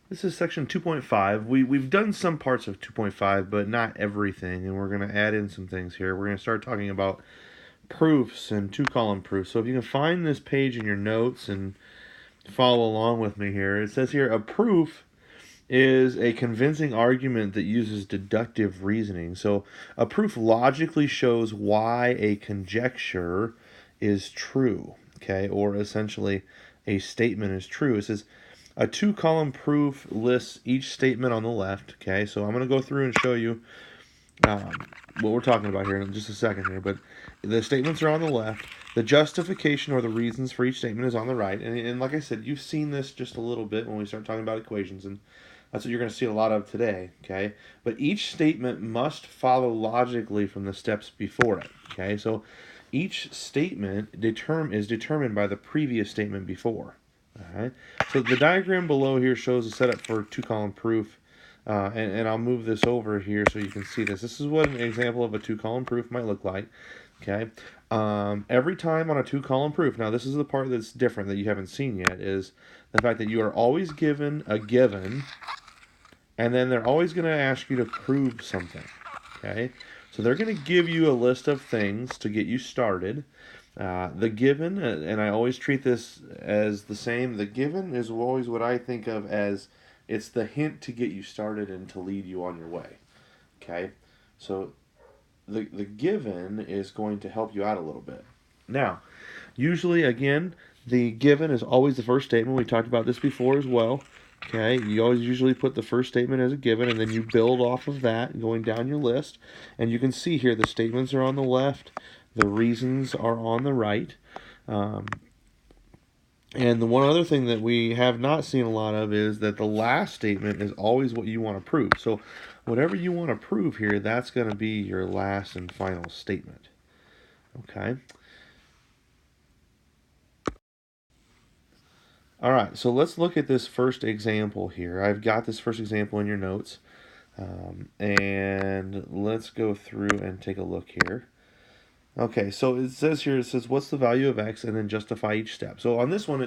This is section 2.5. We've done some parts of 2.5, but not everything, and we're going to add in some things here. We're going to start talking about proofs and two-column proofs. So if you can find this page in your notes and follow along with me here, it says here, a proof is a convincing argument that uses deductive reasoning. So a proof logically shows why a conjecture is true, okay, or essentially a statement is true. It says a two-column proof lists each statement on the left, okay, so I'm going to go through and show you um, what we're talking about here in just a second here, but the statements are on the left. The justification or the reasons for each statement is on the right. And like I said, you've seen this just a little bit when we start talking about equations, and that's what you're going to see a lot of today, okay? But each statement must follow logically from the steps before it, okay? So each statement is determined by the previous statement before, all right? So the diagram below here shows a setup for two-column proof. And I'll move this over here so you can see this. This is what an example of a two-column proof might look like. Okay. Every time on a two-column proof, now this is the part that's different that you haven't seen yet, is the fact that you are always given a given, and then they're always going to ask you to prove something. Okay. So they're going to give you a list of things to get you started. The given, and I always treat this as the same, the given is always what I think of as it's the hint to get you started and to lead you on your way. Okay? So the given is going to help you out a little bit. Now, usually, again, the given is always the first statement. We talked about this before as well. Okay, you always usually put the first statement as a given, and then you build off of that going down your list. And you can see here the statements are on the left, the reasons are on the right. And the one other thing that we have not seen a lot of is that the last statement is always what you want to prove. So whatever you want to prove here, that's going to be your last and final statement. Okay. All right, so let's look at this first example here. I've got this first example in your notes. And let's go through and take a look here. Okay, so it says here, it says, what's the value of x, and then justify each step. So on this one,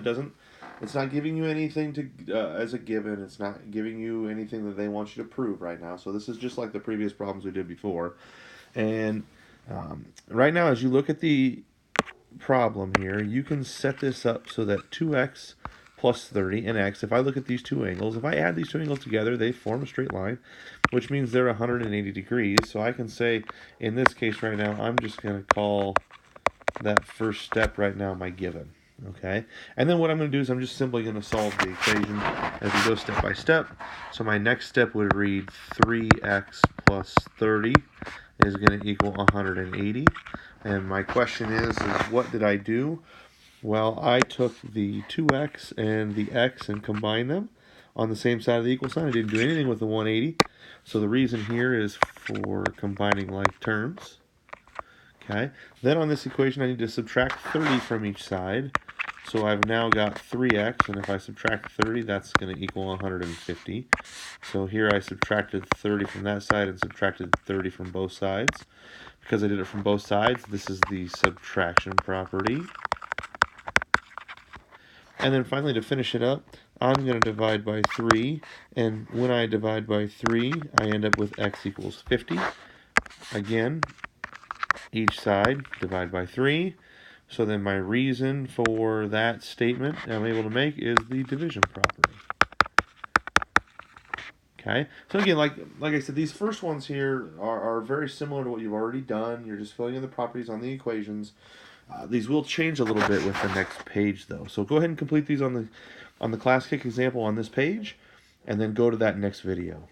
it's not giving you anything to as a given. It's not giving you anything that they want you to prove right now. So this is just like the previous problems we did before. And right now, as you look at the problem here, you can set this up so that 2x plus 30 and x, if I look at these two angles, if I add these two angles together, they form a straight line, which means they're 180 degrees. So I can say, in this case right now, I'm just going to call that first step right now my given. Okay, and then what I'm going to do is I'm just simply going to solve the equation as we go step by step. So my next step would read 3x plus 30 is going to equal 180. And my question is what did I do? Well, I took the 2x and the x and combined them on the same side of the equal sign. I didn't do anything with the 180. So the reason here is for combining like terms. Okay. Then on this equation, I need to subtract 30 from each side. So I've now got 3x, and if I subtract 30, that's going to equal 150. So here I subtracted 30 from that side and subtracted 30 from both sides. Because I did it from both sides, this is the subtraction property. And then finally, to finish it up, I'm going to divide by 3. And when I divide by 3, I end up with x equals 50. Again, each side divide by 3. So then my reason for that statement I'm able to make is the division property. Okay, so again, like I said, these first ones here are very similar to what you've already done. You're just filling in the properties on the equations. These will change a little bit with the next page, though. So go ahead and complete these on the ClassKick example on this page, and then go to that next video.